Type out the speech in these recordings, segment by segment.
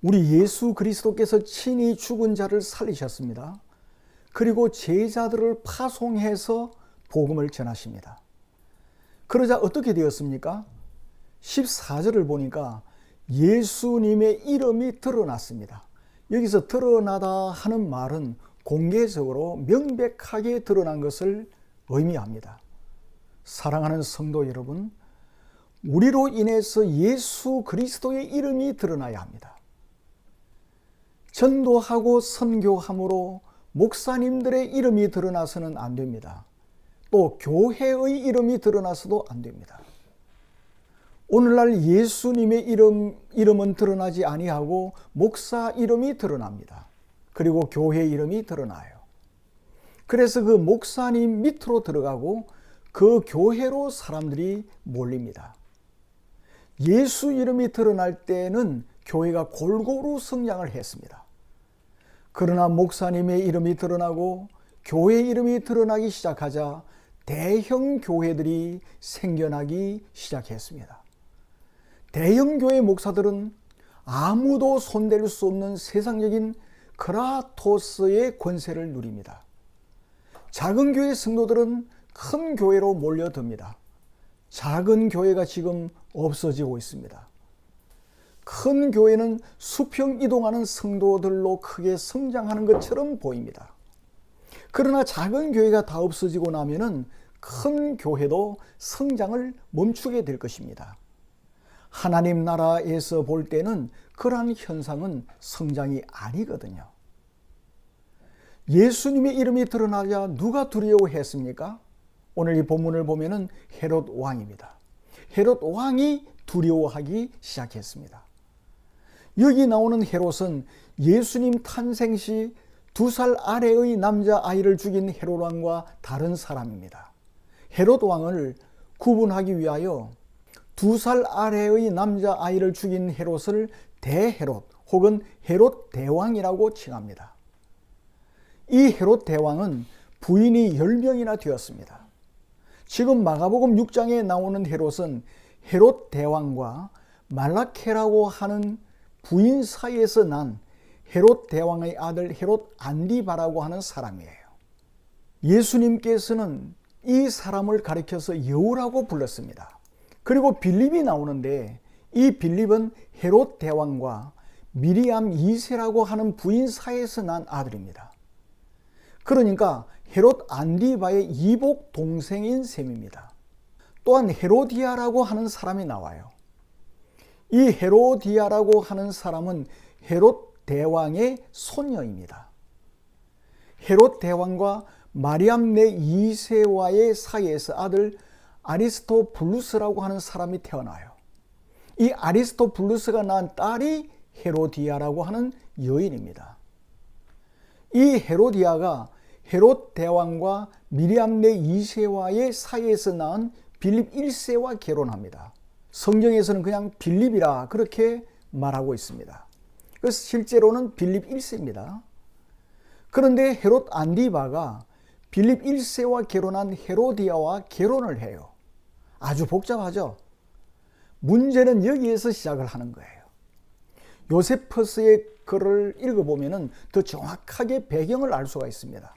우리 예수 그리스도께서 친히 죽은 자를 살리셨습니다. 그리고 제자들을 파송해서 복음을 전하십니다. 그러자 어떻게 되었습니까? 14절을 보니까 예수님의 이름이 드러났습니다. 여기서 드러나다 하는 말은 공개적으로 명백하게 드러난 것을 의미합니다. 사랑하는 성도 여러분, 우리로 인해서 예수 그리스도의 이름이 드러나야 합니다. 전도하고 선교함으로 목사님들의 이름이 드러나서는 안 됩니다. 또 교회의 이름이 드러나서도 안 됩니다. 오늘날 예수님의 이름은 드러나지 아니하고 목사 이름이 드러납니다. 그리고 교회 이름이 드러나요. 그래서 그 목사님 밑으로 들어가고 그 교회로 사람들이 몰립니다. 예수 이름이 드러날 때는 교회가 골고루 성장을 했습니다. 그러나 목사님의 이름이 드러나고 교회 이름이 드러나기 시작하자 대형 교회들이 생겨나기 시작했습니다. 대형 교회 목사들은 아무도 손댈 수 없는 세상적인 크라토스의 권세를 누립니다. 작은 교회 성도들은 큰 교회로 몰려듭니다. 작은 교회가 지금 없어지고 있습니다. 큰 교회는 수평 이동하는 성도들로 크게 성장하는 것처럼 보입니다. 그러나 작은 교회가 다 없어지고 나면은 큰 교회도 성장을 멈추게 될 것입니다. 하나님 나라에서 볼 때는 그러한 현상은 성장이 아니거든요. 예수님의 이름이 드러나자 누가 두려워했습니까? 오늘 이 본문을 보면은 헤롯 왕입니다. 헤롯 왕이 두려워하기 시작했습니다. 여기 나오는 헤롯은 예수님 탄생 시 2살 아래의 남자아이를 죽인 헤롯 왕과 다른 사람입니다. 헤롯 왕을 구분하기 위하여 2살 아래의 남자아이를 죽인 헤롯을 대헤롯 혹은 헤롯 대왕이라고 칭합니다. 이 헤롯 대왕은 부인이 10명이나 되었습니다. 지금 마가복음 6장에 나오는 헤롯은 헤롯 대왕과 말라케라고 하는 부인 사이에서 난 헤롯 대왕의 아들 헤롯 안디바라고 하는 사람이에요. 예수님께서는 이 사람을 가리켜서 여우라고 불렀습니다. 그리고 빌립이 나오는데 이 빌립은 헤롯 대왕과 미리암 2세라고 하는 부인 사이에서 난 아들입니다. 그러니까 헤롯 안디바의 이복 동생인 셈입니다. 또한 헤로디아라고 하는 사람이 나와요. 이 헤로디아라고 하는 사람은 헤롯 대왕의 손녀입니다. 헤롯 대왕과 마리암네 2세와의 사이에서 아들 아리스토블루스라고 하는 사람이 태어나요. 이 아리스토블루스가 낳은 딸이 헤로디아라고 하는 여인입니다. 이 헤로디아가 헤롯 대왕과 미리암네 2세와의 사이에서 낳은 빌립 1세와 결혼합니다. 성경에서는 그냥 빌립이라 그렇게 말하고 있습니다. 그래서 실제로는 빌립 1세입니다. 그런데 헤롯 안디바가 빌립 1세와 결혼한 헤로디아와 결혼을 해요. 아주 복잡하죠. 문제는 여기에서 시작을 하는 거예요. 요세퍼스의 글을 읽어보면 더 정확하게 배경을 알 수가 있습니다.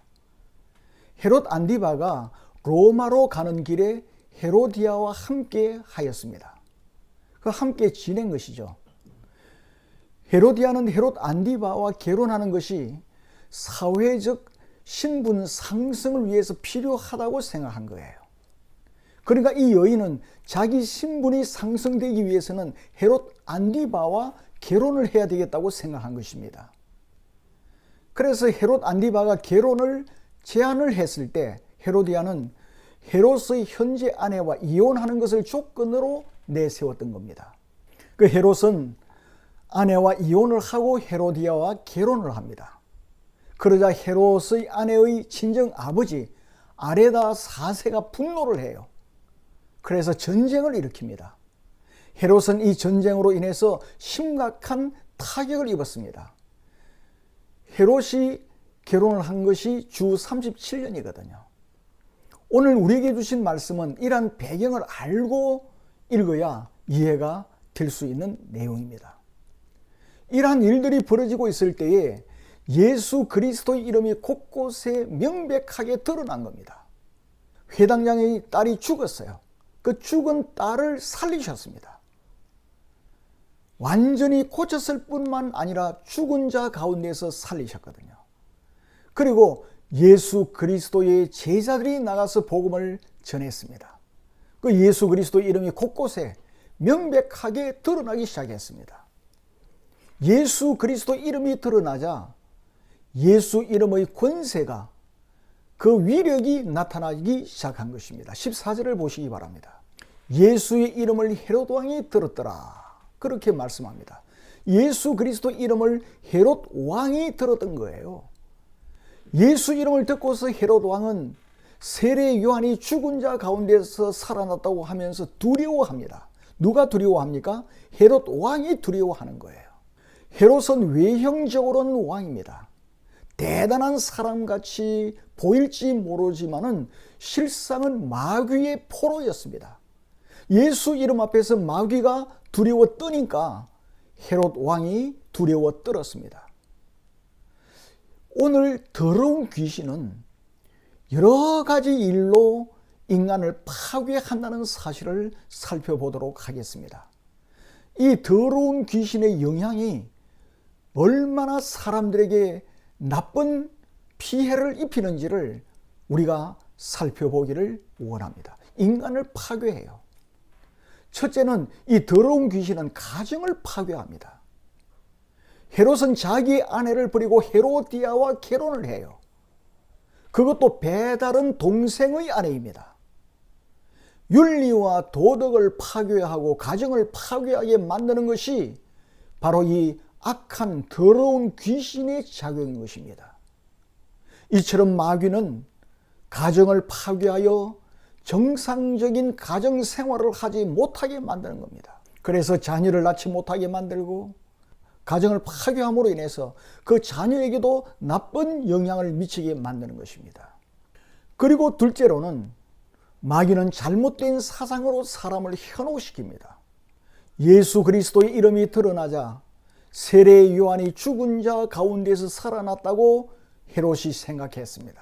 헤롯 안디바가 로마로 가는 길에 헤로디아와 함께 하였습니다. 함께 지낸 것이죠. 헤로디아는 헤롯 안디바와 결혼하는 것이 사회적 신분 상승을 위해서 필요하다고 생각한 거예요. 그러니까 이 여인은 자기 신분이 상승되기 위해서는 헤롯 안디바와 결혼을 해야 되겠다고 생각한 것입니다. 그래서 헤롯 안디바가 결혼을 제안을 했을 때 헤로디아는 헤롯의 현재 아내와 이혼하는 것을 조건으로 내세웠던 겁니다. 그 헤롯은 아내와 이혼을 하고 헤로디아와 결혼을 합니다. 그러자 헤롯의 아내의 친정 아버지 아레다 4세가 분노를 해요. 그래서 전쟁을 일으킵니다. 헤롯은 이 전쟁으로 인해서 심각한 타격을 입었습니다. 헤롯이 결혼을 한 것이 주 37년이거든요. 오늘 우리에게 주신 말씀은 이러한 배경을 알고 읽어야 이해가 될 수 있는 내용입니다. 이러한 일들이 벌어지고 있을 때에 예수 그리스도의 이름이 곳곳에 명백하게 드러난 겁니다. 회당장의 딸이 죽었어요. 그 죽은 딸을 살리셨습니다. 완전히 고쳤을 뿐만 아니라 죽은 자 가운데서 살리셨거든요. 그리고 예수 그리스도의 제자들이 나가서 복음을 전했습니다. 그 예수 그리스도의 이름이 곳곳에 명백하게 드러나기 시작했습니다. 예수 그리스도 이름이 드러나자 예수 이름의 권세가, 그 위력이 나타나기 시작한 것입니다. 14절을 보시기 바랍니다. 예수의 이름을 헤롯 왕이 들었더라. 그렇게 말씀합니다. 예수 그리스도 이름을 헤롯 왕이 들었던 거예요. 예수 이름을 듣고서 헤롯 왕은 세례 요한이 죽은 자 가운데서 살아났다고 하면서 두려워합니다. 누가 두려워합니까? 헤롯 왕이 두려워하는 거예요. 헤롯은 외형적으로는 왕입니다. 대단한 사람같이 보일지 모르지만은 실상은 마귀의 포로였습니다. 예수 이름 앞에서 마귀가 두려워 떠니까 헤롯 왕이 두려워 떨었습니다. 오늘 더러운 귀신은 여러 가지 일로 인간을 파괴한다는 사실을 살펴보도록 하겠습니다. 이 더러운 귀신의 영향이 얼마나 사람들에게 나쁜 피해를 입히는지를 우리가 살펴보기를 원합니다. 인간을 파괴해요. 첫째는 이 더러운 귀신은 가정을 파괴합니다. 헤롯은 자기의 아내를 버리고 헤로디아와 결혼을 해요. 그것도 배다른 동생의 아내입니다. 윤리와 도덕을 파괴하고 가정을 파괴하게 만드는 것이 바로 이 악한 더러운 귀신의 작용인 것입니다. 이처럼 마귀는 가정을 파괴하여 정상적인 가정 생활을 하지 못하게 만드는 겁니다. 그래서 자녀를 낳지 못하게 만들고 가정을 파괴함으로 인해서 그 자녀에게도 나쁜 영향을 미치게 만드는 것입니다. 그리고 둘째로는 마귀는 잘못된 사상으로 사람을 현혹시킵니다. 예수 그리스도의 이름이 드러나자 세례 요한이 죽은 자 가운데서 살아났다고 헤롯이 생각했습니다.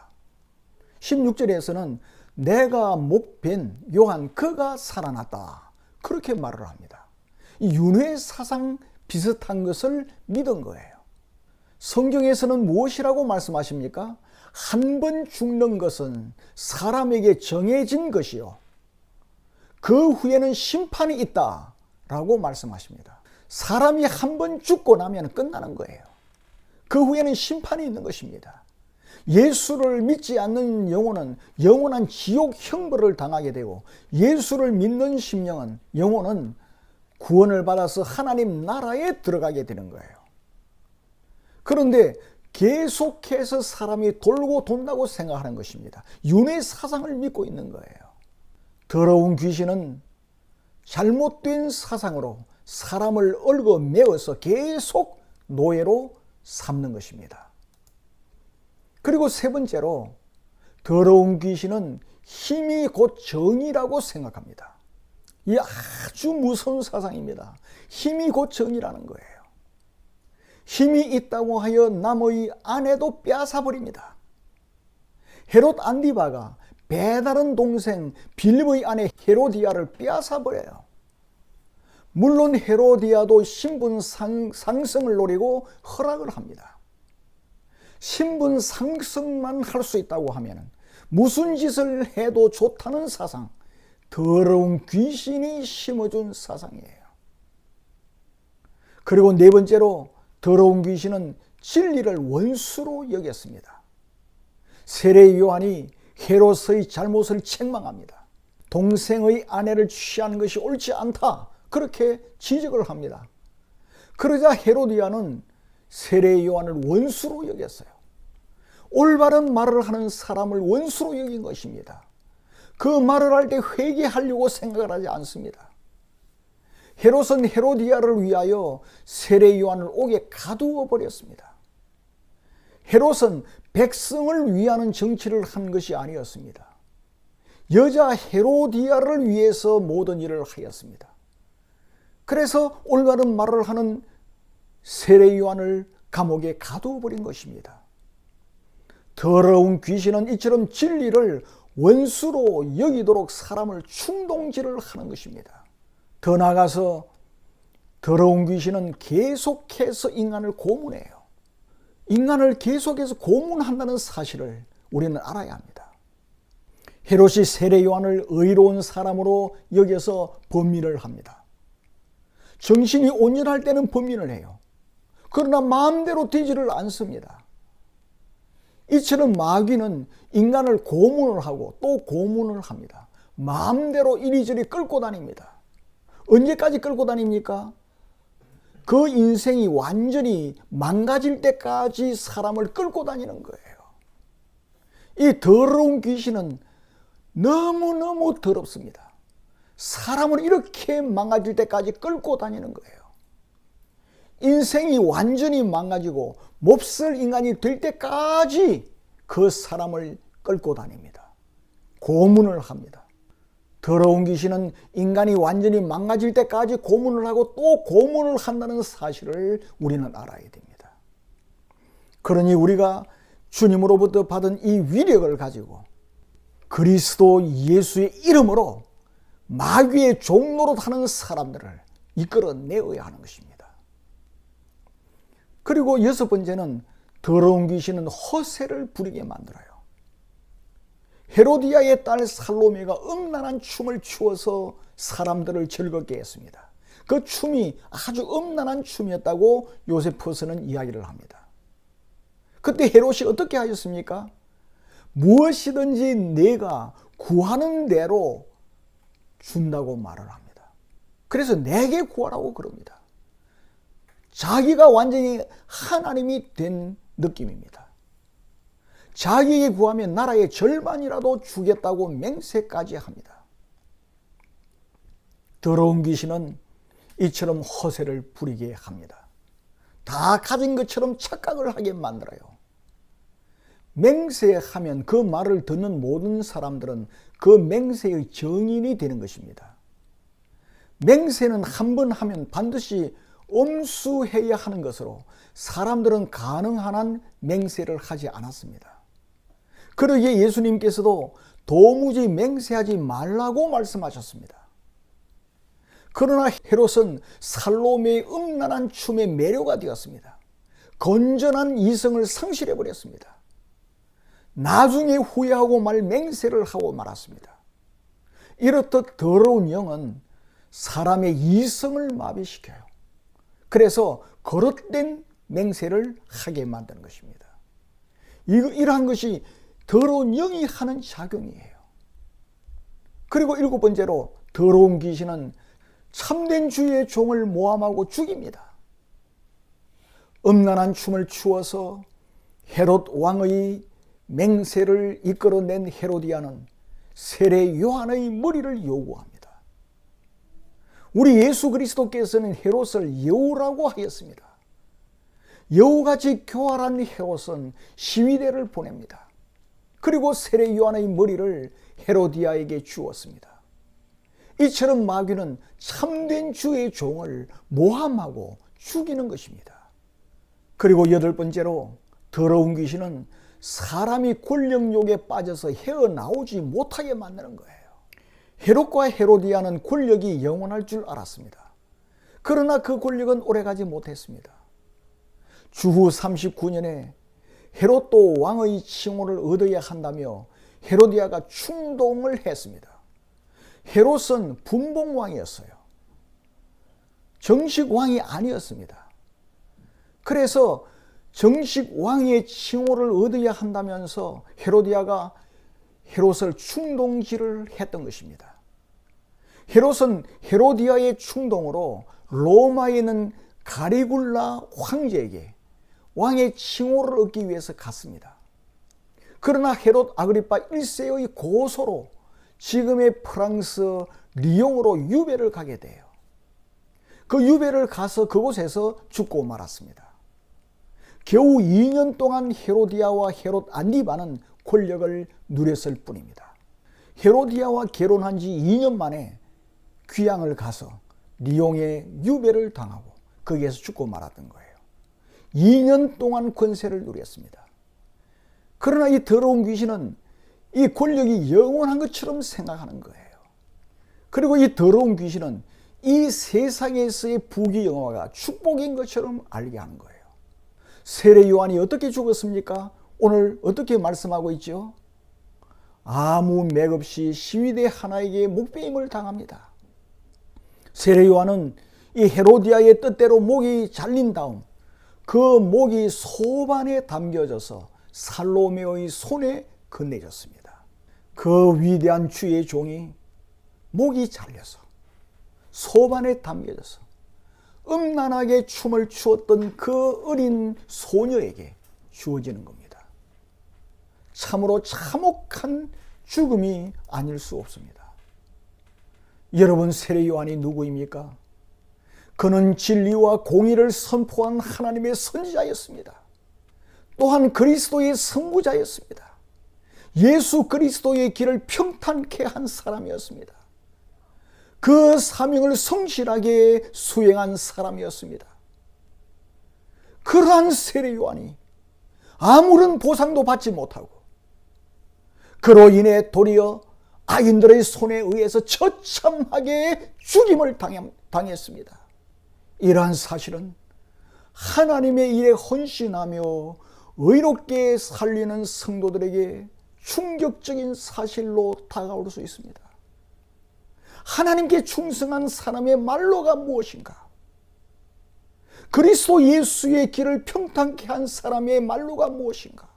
16절에서는 내가 목뵌 요한 그가 살아났다. 그렇게 말을 합니다. 이 윤회 사상 비슷한 것을 믿은 거예요. 성경에서는 무엇이라고 말씀하십니까? 한 번 죽는 것은 사람에게 정해진 것이요. 그 후에는 심판이 있다. 라고 말씀하십니다. 사람이 한 번 죽고 나면 끝나는 거예요. 그 후에는 심판이 있는 것입니다. 예수를 믿지 않는 영혼은 영원한 지옥 형벌을 당하게 되고, 예수를 믿는 심령은 영혼은 구원을 받아서 하나님 나라에 들어가게 되는 거예요. 그런데 계속해서 사람이 돌고 돈다고 생각하는 것입니다. 윤회 사상을 믿고 있는 거예요. 더러운 귀신은 잘못된 사상으로 사람을 얽어매어서 계속 노예로 삼는 것입니다. 그리고 세 번째로 더러운 귀신은 힘이 곧 정의라고 생각합니다. 이 아주 무서운 사상입니다. 힘이 곧 정의라는 거예요. 힘이 있다고 하여 남의 아내도 빼앗아버립니다. 헤롯 안디바가 배다른 동생 빌립의 아내 헤로디아를 빼앗아버려요. 물론 헤로디아도 신분 상승을 노리고 허락을 합니다. 신분 상승만 할 수 있다고 하면 무슨 짓을 해도 좋다는 사상, 더러운 귀신이 심어준 사상이에요. 그리고 네 번째로 더러운 귀신은 진리를 원수로 여겼습니다. 세례 요한이 헤롯의 잘못을 책망합니다. 동생의 아내를 취하는 것이 옳지 않다. 그렇게 지적을 합니다. 그러자 헤로디아는 세례 요한을 원수로 여겼어요. 올바른 말을 하는 사람을 원수로 여긴 것입니다. 그 말을 할 때 회개하려고 생각을 하지 않습니다. 헤롯은 헤로디아를 위하여 세례 요한을 옥에 가두어 버렸습니다. 헤롯은 백성을 위하는 정치를 한 것이 아니었습니다. 여자 헤로디아를 위해서 모든 일을 하였습니다. 그래서 올바른 말을 하는 세례 요한을 감옥에 가두어버린 것입니다. 더러운 귀신은 이처럼 진리를 원수로 여기도록 사람을 충동질을 하는 것입니다. 더 나아가서 더러운 귀신은 계속해서 인간을 고문해요. 인간을 계속해서 고문한다는 사실을 우리는 알아야 합니다. 헤롯이 세례 요한을 의로운 사람으로 여겨서 범민을 합니다. 정신이 온전할 때는 범민을 해요. 그러나 마음대로 되지를 않습니다. 이처럼 마귀는 인간을 고문을 하고 또 고문을 합니다. 마음대로 이리저리 끌고 다닙니다. 언제까지 끌고 다닙니까? 그 인생이 완전히 망가질 때까지 사람을 끌고 다니는 거예요. 이 더러운 귀신은 너무너무 더럽습니다. 사람을 이렇게 망가질 때까지 끌고 다니는 거예요. 인생이 완전히 망가지고 몹쓸 인간이 될 때까지 그 사람을 끌고 다닙니다. 고문을 합니다. 더러운 귀신은 인간이 완전히 망가질 때까지 고문을 하고 또 고문을 한다는 사실을 우리는 알아야 됩니다. 그러니 우리가 주님으로부터 받은 이 위력을 가지고 그리스도 예수의 이름으로 마귀의 종노릇 하는 사람들을 이끌어내어야 하는 것입니다. 그리고 여섯 번째는 더러운 귀신은 허세를 부리게 만들어요. 헤로디아의 딸 살로메가 음란한 춤을 추어서 사람들을 즐겁게 했습니다. 그 춤이 아주 음란한 춤이었다고 요세푸스는 이야기를 합니다. 그때 헤롯이 어떻게 하셨습니까? 무엇이든지 내가 구하는 대로 준다고 말을 합니다. 그래서 내게 구하라고 그럽니다. 자기가 완전히 하나님이 된 느낌입니다. 자기에게 구하면 나라의 절반이라도 주겠다고 맹세까지 합니다. 더러운 귀신은 이처럼 허세를 부리게 합니다. 다 가진 것처럼 착각을 하게 만들어요. 맹세하면 그 말을 듣는 모든 사람들은 그 맹세의 정인이 되는 것입니다. 맹세는 한 번 하면 반드시 엄수해야 하는 것으로 사람들은 가능한 한 맹세를 하지 않았습니다. 그러기에 예수님께서도 도무지 맹세하지 말라고 말씀하셨습니다. 그러나 헤롯은 살로메의 음란한 춤에 매료가 되었습니다. 건전한 이성을 상실해 버렸습니다. 나중에 후회하고 말 맹세를 하고 말았습니다. 이렇듯 더러운 영은 사람의 이성을 마비시켜요. 그래서 거릇된 맹세를 하게 만드는 것입니다. 이러한 것이 더러운 영이 하는 작용이에요. 그리고 일곱 번째로 더러운 귀신은 참된 주의 종을 모함하고 죽입니다. 음란한 춤을 추어서 헤롯 왕의 맹세를 이끌어낸 헤로디아는 세례 요한의 머리를 요구합니다. 우리 예수 그리스도께서는 헤롯을 여우라고 하였습니다. 여우같이 교활한 헤롯은 시위대를 보냅니다. 그리고 세례 요한의 머리를 헤로디아에게 주었습니다. 이처럼 마귀는 참된 주의 종을 모함하고 죽이는 것입니다. 그리고 여덟 번째로 더러운 귀신은 사람이 권력욕에 빠져서 헤어나오지 못하게 만드는 거예요. 헤롯과 헤로디아는 권력이 영원할 줄 알았습니다. 그러나 그 권력은 오래가지 못했습니다. 주후 39년에 헤롯도 왕의 칭호를 얻어야 한다며 헤로디아가 충동을 했습니다. 헤롯은 분봉왕이었어요. 정식 왕이 아니었습니다. 그래서 정식 왕의 칭호를 얻어야 한다면서 헤로디아가 헤롯을 충동질을 했던 것입니다. 헤롯은 헤로디아의 충동으로 로마에 있는 가리굴라 황제에게 왕의 칭호를 얻기 위해서 갔습니다. 그러나 헤롯 아그리파 1세의 고소로 지금의 프랑스 리옹으로 유배를 가게 돼요. 그 유배를 가서 그곳에서 죽고 말았습니다. 겨우 2년 동안 헤로디아와 헤롯 안디바는 권력을 누렸을 뿐입니다. 헤로디아와 결혼한 지 2년 만에 귀양을 가서 리옹에 유배를 당하고 거기에서 죽고 말았던 거예요. 2년 동안 권세를 누렸습니다. 그러나 이 더러운 귀신은 이 권력이 영원한 것처럼 생각하는 거예요. 그리고 이 더러운 귀신은 이 세상에서의 부귀영화가 축복인 것처럼 알게 하는 거예요. 세례 요한이 어떻게 죽었습니까? 오늘 어떻게 말씀하고 있죠? 아무 맥 없이 시위대 하나에게 목베임을 당합니다. 세례 요한은 이 헤로디아의 뜻대로 목이 잘린 다음 그 목이 소반에 담겨져서 살로메오의 손에 건네졌습니다. 그 위대한 주의 종이 목이 잘려서 소반에 담겨져서 음란하게 춤을 추었던 그 어린 소녀에게 주어지는 겁니다. 참으로 참혹한 죽음이 아닐 수 없습니다. 여러분, 세례 요한이 누구입니까? 그는 진리와 공의를 선포한 하나님의 선지자였습니다. 또한 그리스도의 선구자였습니다. 예수 그리스도의 길을 평탄케 한 사람이었습니다. 그 사명을 성실하게 수행한 사람이었습니다. 그러한 세례 요한이 아무런 보상도 받지 못하고 그로 인해 도리어 악인들의 손에 의해서 처참하게 죽임을 당했습니다. 이러한 사실은 하나님의 일에 헌신하며 의롭게 살리는 성도들에게 충격적인 사실로 다가올 수 있습니다. 하나님께 충성한 사람의 말로가 무엇인가? 그리스도 예수의 길을 평탄케 한 사람의 말로가 무엇인가?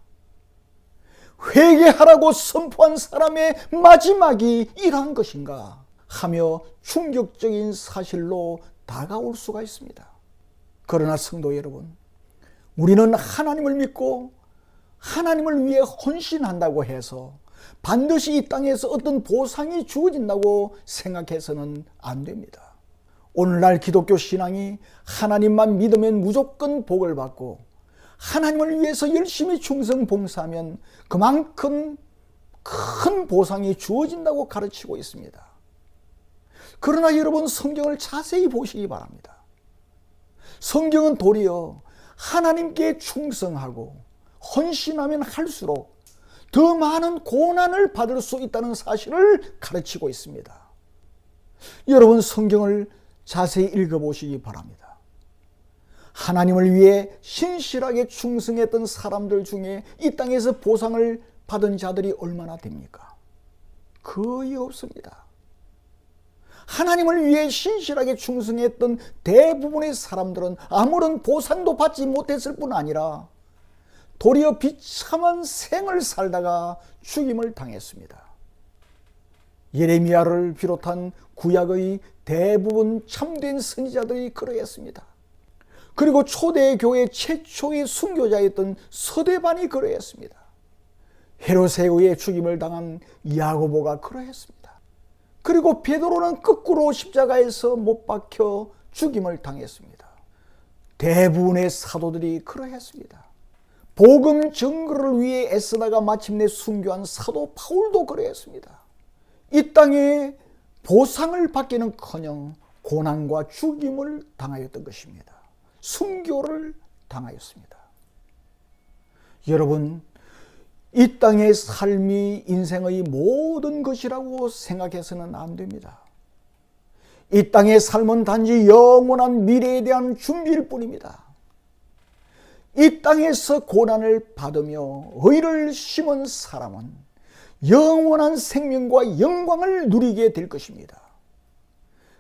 회개하라고 선포한 사람의 마지막이 이러한 것인가? 하며 충격적인 사실로 다가올 수가 있습니다. 그러나 성도 여러분, 우리는 하나님을 믿고 하나님을 위해 헌신한다고 해서 반드시 이 땅에서 어떤 보상이 주어진다고 생각해서는 안 됩니다. 오늘날 기독교 신앙이 하나님만 믿으면 무조건 복을 받고 하나님을 위해서 열심히 충성 봉사하면 그만큼 큰 보상이 주어진다고 가르치고 있습니다. 그러나 여러분, 성경을 자세히 보시기 바랍니다. 성경은 도리어 하나님께 충성하고 헌신하면 할수록 더 많은 고난을 받을 수 있다는 사실을 가르치고 있습니다. 여러분, 성경을 자세히 읽어보시기 바랍니다. 하나님을 위해 신실하게 충성했던 사람들 중에 이 땅에서 보상을 받은 자들이 얼마나 됩니까? 거의 없습니다. 하나님을 위해 신실하게 충성했던 대부분의 사람들은 아무런 보상도 받지 못했을 뿐 아니라 도리어 비참한 생을 살다가 죽임을 당했습니다. 예레미야를 비롯한 구약의 대부분 참된 선지자들이 그러했습니다. 그리고 초대교회 최초의 순교자였던 서대반이 그러했습니다. 헤롯에 의해 죽임을 당한 야고보가 그러했습니다. 그리고 베드로는 거꾸로 십자가에서 못 박혀 죽임을 당했습니다. 대부분의 사도들이 그러했습니다. 복음 증거를 위해 애쓰다가 마침내 순교한 사도 바울도 그러했습니다. 이 땅에 보상을 받기는커녕 고난과 죽임을 당하였던 것입니다. 순교를 당하였습니다. 여러분, 이 땅의 삶이 인생의 모든 것이라고 생각해서는 안 됩니다. 이 땅의 삶은 단지 영원한 미래에 대한 준비일 뿐입니다. 이 땅에서 고난을 받으며 의를 심은 사람은 영원한 생명과 영광을 누리게 될 것입니다.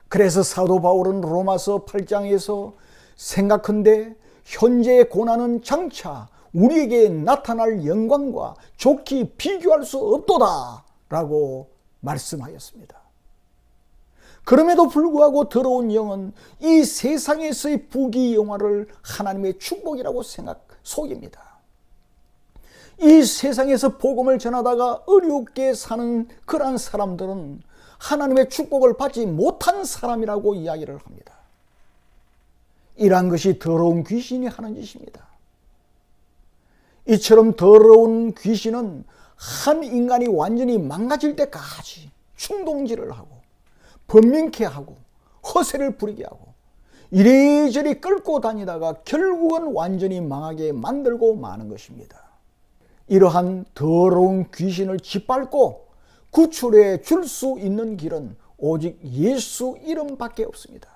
그래서 사도 바울은 로마서 8장에서 생각한데 현재의 고난은 장차 우리에게 나타날 영광과 좋게 비교할 수 없도다 라고 말씀하였습니다. 그럼에도 불구하고 더러운 영은 이 세상에서의 부귀영화를 하나님의 축복이라고 속입니다. 이 세상에서 복음을 전하다가 어렵게 사는 그러한 사람들은 하나님의 축복을 받지 못한 사람이라고 이야기를 합니다. 이러한 것이 더러운 귀신이 하는 짓입니다. 이처럼 더러운 귀신은 한 인간이 완전히 망가질 때까지 충동질을 하고 번민케 하고 허세를 부리게 하고 이리저리 끌고 다니다가 결국은 완전히 망하게 만들고 마는 것입니다. 이러한 더러운 귀신을 짓밟고 구출해 줄 수 있는 길은 오직 예수 이름밖에 없습니다.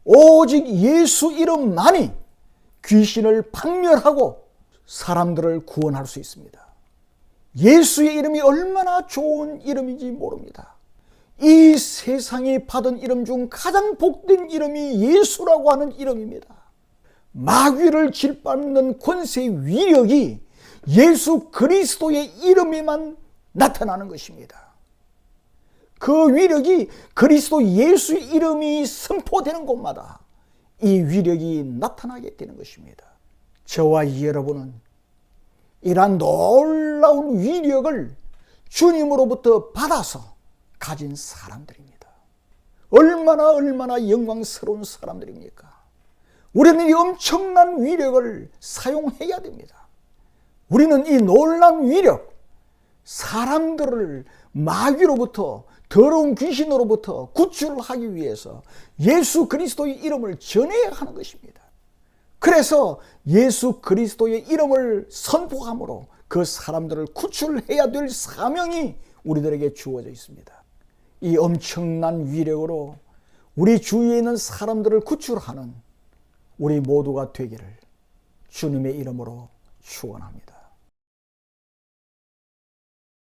오직 예수 이름만이 귀신을 박멸하고 사람들을 구원할 수 있습니다. 예수의 이름이 얼마나 좋은 이름인지 모릅니다. 이 세상이 받은 이름 중 가장 복된 이름이 예수라고 하는 이름입니다. 마귀를 짓밟는 권세의 위력이 예수 그리스도의 이름에만 나타나는 것입니다. 그 위력이 그리스도 예수의 이름이 선포되는 곳마다 이 위력이 나타나게 되는 것입니다. 저와 여러분은 이러한 놀라운 위력을 주님으로부터 받아서 가진 사람들입니다. 얼마나 영광스러운 사람들입니까? 우리는 이 엄청난 위력을 사용해야 됩니다. 우리는 이 놀라운 위력, 사람들을 마귀로부터, 더러운 귀신으로부터 구출하기 위해서 예수 그리스도의 이름을 전해야 하는 것입니다. 그래서 예수 그리스도의 이름을 선포함으로 그 사람들을 구출해야 될 사명이 우리들에게 주어져 있습니다. 이 엄청난 위력으로 우리 주위에 있는 사람들을 구출하는 우리 모두가 되기를 주님의 이름으로 축원합니다.